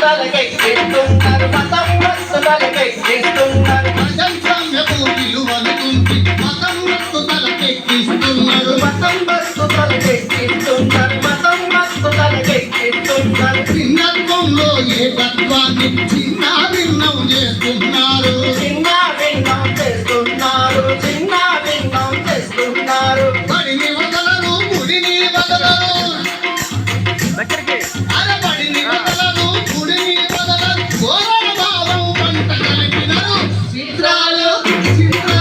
తలకెక్కిస్తున్నారు మతం మస్తు తలకెక్కిస్తున్నారు ప్రజాస్వామ్యపు విలువలుంది మతం మస్తు తలకెక్కిస్తున్నారు మతం మస్తు తలకెక్కిస్తున్నారు మతం మస్తు తలకెక్కిస్తున్నారు భిన్నత్వంలో ఏకత్వాన్ని చిన్న భిన్నం చేస్తున్నారు చిన్న భిన్నం చేస్తున్నారు చిన్న భిన్నం చేస్తున్నారు బడిని వదలరు గుడిని వదలరు అరే బడిని వదలరు గుడిని వదలరు ఘోర భావం పంట కలిపినరు చిత్రాలు చిత్రాలు